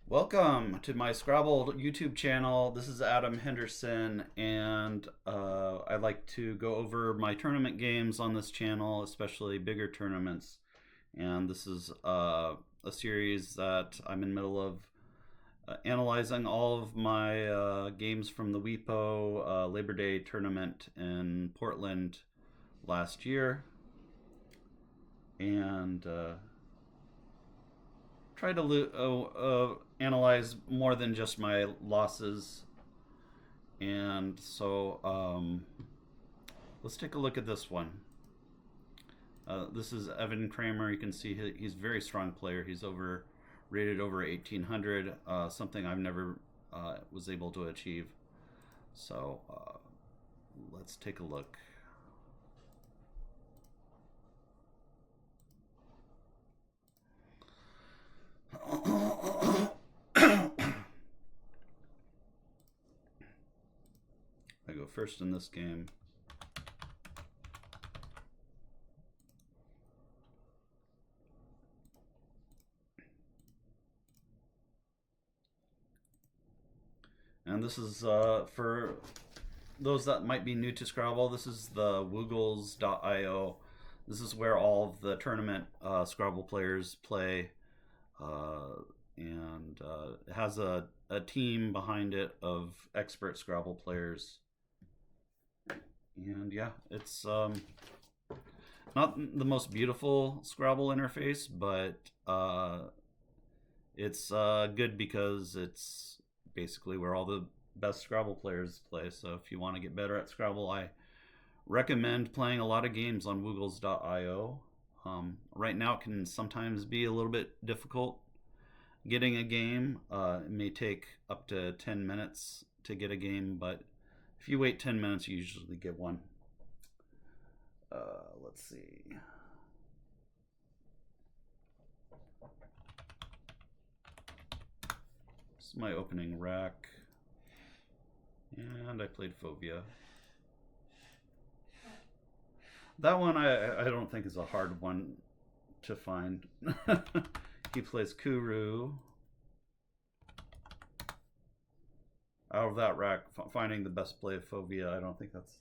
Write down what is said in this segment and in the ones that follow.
Welcome to my Scrabble YouTube channel. This is Adam Henderson, and I'd like to go over my tournament games on this channel, especially bigger tournaments. And this is a series that I'm in the middle of analyzing all of my games from the WePo Labor Day tournament in Portland last year. And try to analyze more than just my losses. And so let's take a look at this one. This is Evan Kramer. You can see he's a very strong player. He's rated over 1800, something I've never was able to achieve. So let's take a look. I go first in this game. And this is for those that might be new to Scrabble. This is the woogles.io. This is where all of the tournament Scrabble players play. And it has a team behind it of expert Scrabble players. And yeah, it's not the most beautiful Scrabble interface, but it's good because it's basically where all the best Scrabble players play. So if you want to get better at Scrabble, I recommend playing a lot of games on woogles.io. Right now it can sometimes be a little bit difficult getting a game. It may take up to 10 minutes to get a game, but if you wait 10 minutes, you usually get one. Let's see. This is my opening rack. And I played Phobia. That one I don't think is a hard one to find. He plays Kuru. Out of that rack, finding the best play of Phobia, I don't think that's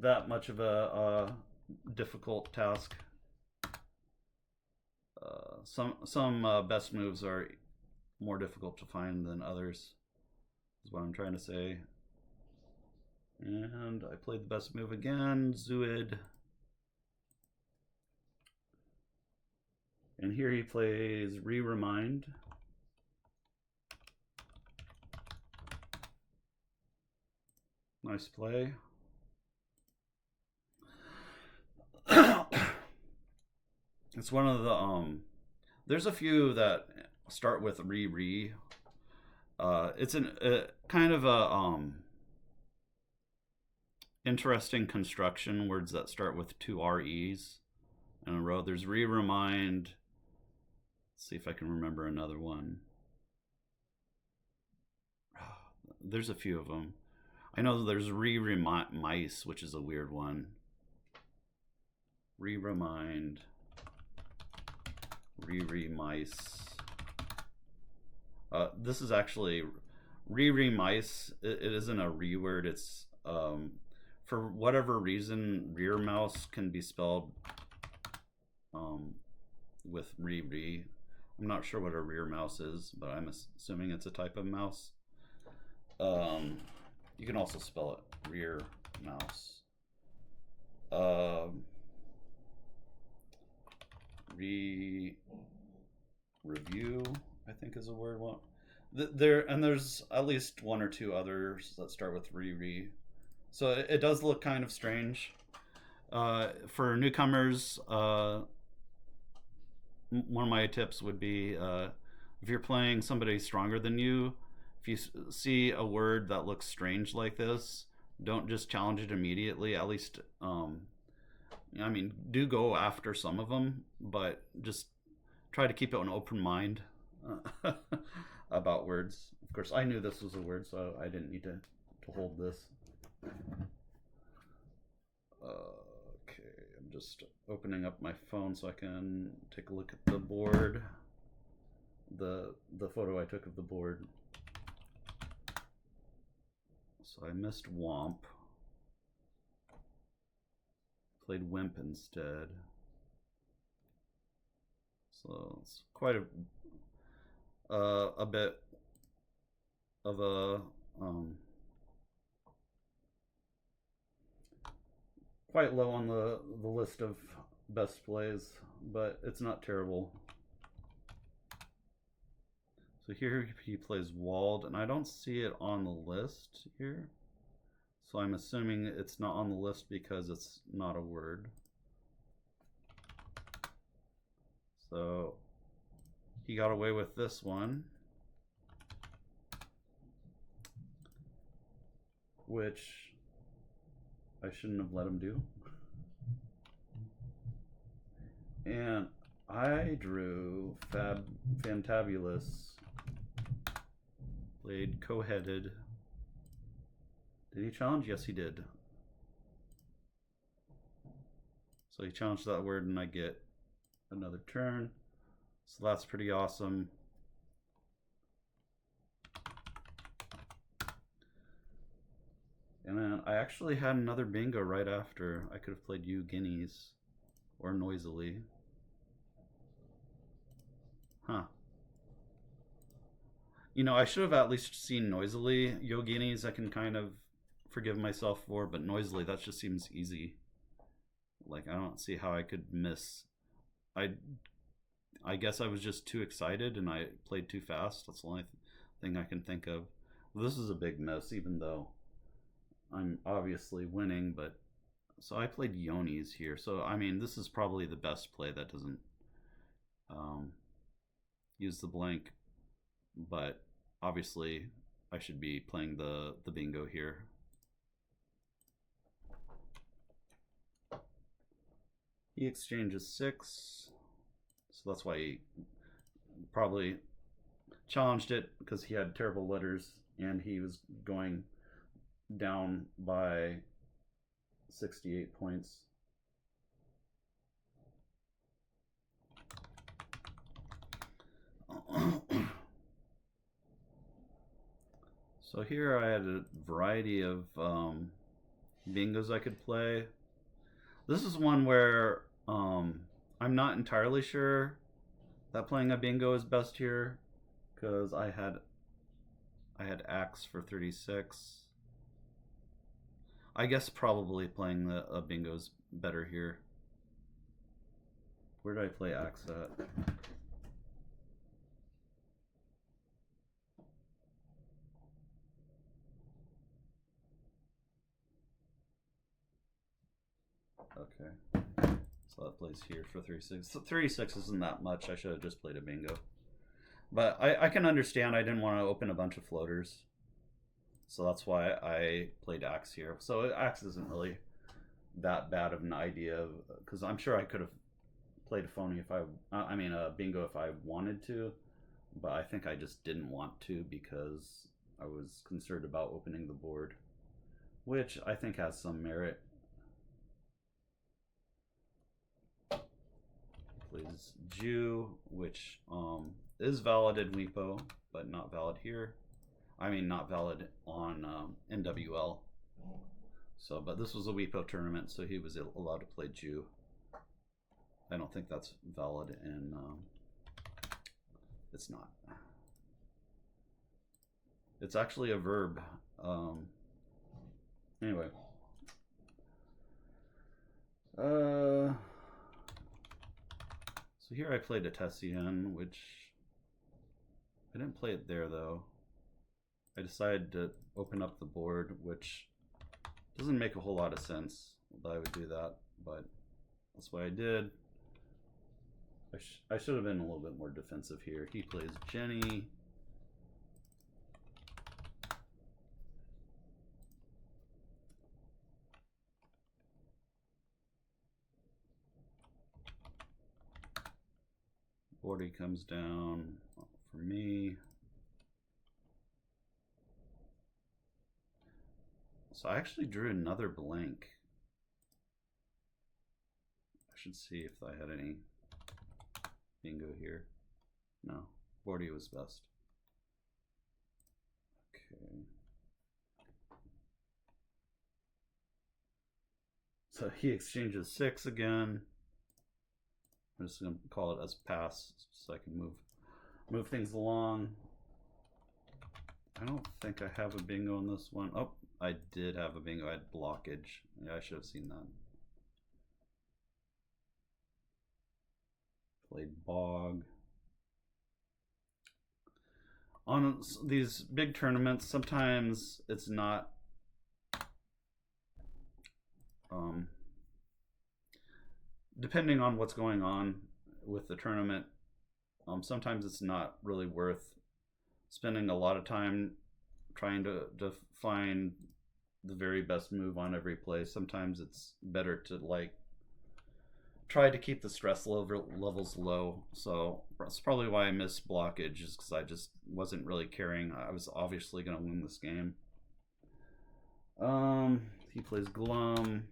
that much of a difficult task. Some best moves are more difficult to find than others, is what I'm trying to say. And I played the best move again, Zuid. And here he plays Remind. Nice play. It's one of the there's a few that start with it's an kind of a interesting construction, words that start with two REs in a row. There's Remind. Let's see if I can remember another one. There's a few of them. I know there's Mice, which is a weird one. Remind. Mice. This is actually Mice. It isn't a word. It's for whatever reason, rear mouse can be spelled with I'm not sure what a rear mouse is, but I'm assuming it's a type of mouse. You can also spell it rear mouse. Review, I think, is a word. Well, there's at least one or two others that start with so it does look kind of strange. For newcomers, one of my tips would be if you're playing somebody stronger than you, if you see a word that looks strange like this, don't just challenge it immediately. At least I mean, do go after some of them, but just try to keep an open mind about words. Of course, I knew this was a word, so I didn't need to hold this. Okay, I'm just opening up my phone so I can take a look at the board. the photo I took of the board. So I missed Womp. Played Wimp instead. So it's quite a bit of a quite low on the list of best plays, but it's not terrible. So here he plays Walled, and I don't see it on the list here. So I'm assuming it's not on the list because it's not a word. So he got away with this one, which I shouldn't have let him do. And I drew Fantabulous. Played Co-Headed. Did he challenge? Yes, he did. So he challenged that word and I get another turn. So that's pretty awesome. And then I actually had another bingo right after. I could have played You Guineas or Noisily. Huh. You know, I should have at least seen Noisily. Yoginis I can kind of forgive myself for, but Noisily, that just seems easy. Like, I don't see how I could miss. I guess I was just too excited and I played too fast. That's the only thing I can think of. Well, this is a big miss, even though I'm obviously winning, but so I played Yonis here. So, I mean, this is probably the best play that doesn't use the blank, but obviously I should be playing the bingo here. He exchanges 6, so that's why he probably challenged it, because he had terrible letters and he was going down by 68 points. So here I had a variety of bingos I could play. This is one where I'm not entirely sure that playing a bingo is best here, because I had axe for 36. I guess probably playing a bingo is better here. Where did I play axe at? Okay. So that plays here for 36. So 36 isn't that much. I should have just played a bingo. But I can understand I didn't want to open a bunch of floaters. So that's why I played axe here. So axe isn't really that bad of an idea, because I'm sure I could have played a phony if a bingo if I wanted to, but I think I just didn't want to because I was concerned about opening the board, which I think has some merit. Plays Jew, which is valid in WePo, but not valid here. I mean, not valid on NWL. So, but this was a WePo tournament, so he was allowed to play Jew. I don't think that's valid in. It's not. It's actually a verb. Anyway. So here I played a Tessian, which I didn't play it there though. I decided to open up the board, which doesn't make a whole lot of sense that I would do that, but that's what I did. I should have been a little bit more defensive here. He plays Jenny. Boardy comes down for me. So I actually drew another blank. I should see if I had any bingo here. No, 40 was best. Okay. So he exchanges 6 again. I'm just gonna call it as pass so I can move things along. I don't think I have a bingo on this one. Oh, I did have a bingo. I had blockage. Yeah, I should have seen that. Played bog. On these big tournaments, sometimes it's not depending on what's going on with the tournament, sometimes it's not really worth spending a lot of time trying to find the very best move on every play. Sometimes it's better to like try to keep the stress levels low. So that's probably why I missed blockage, is because I just wasn't really caring. I was obviously going to win this game. He plays Glum.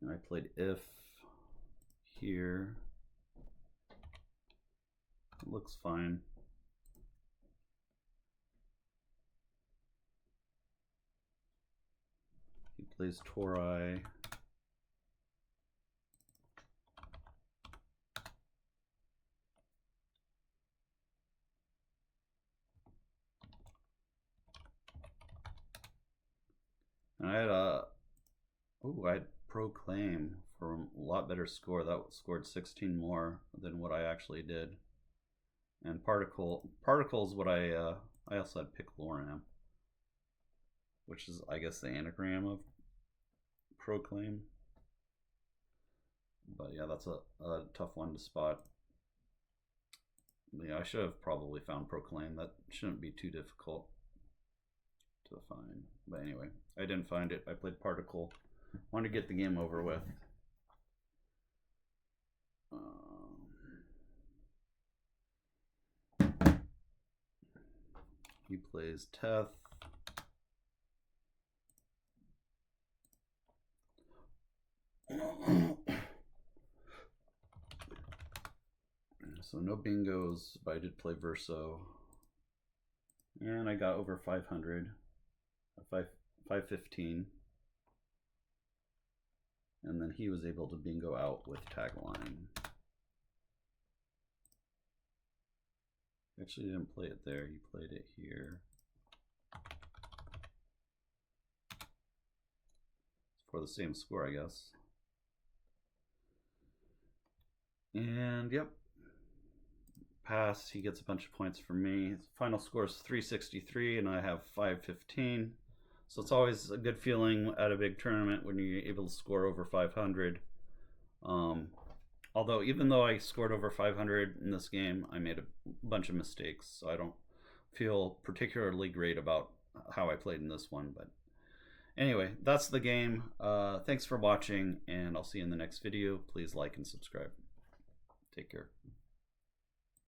I played if here. It looks fine. He plays Tori. And I had I had Proclaim for a lot better score. That scored 16 more than what I actually did. And Particle's what I also had Picloram, which is I guess the anagram of Proclaim. But yeah, that's a tough one to spot. Yeah, I should have probably found Proclaim. That shouldn't be too difficult to find. But anyway, I didn't find it. I played Particle. Wanted to get the game over with. He plays Teth. So no bingos, but I did play Verso. And I got over 500. 515. And then he was able to bingo out with Tagline. Actually didn't play it there, he played it here. For the same score, I guess. And yep. Pass, he gets a bunch of points from me. His final score is 363 and I have 515. So it's always a good feeling at a big tournament when you're able to score over 500. Although even though I scored over 500 in this game, I made a bunch of mistakes. So I don't feel particularly great about how I played in this one. But anyway, that's the game. Thanks for watching, and I'll see you in the next video. Please like and subscribe. Take care.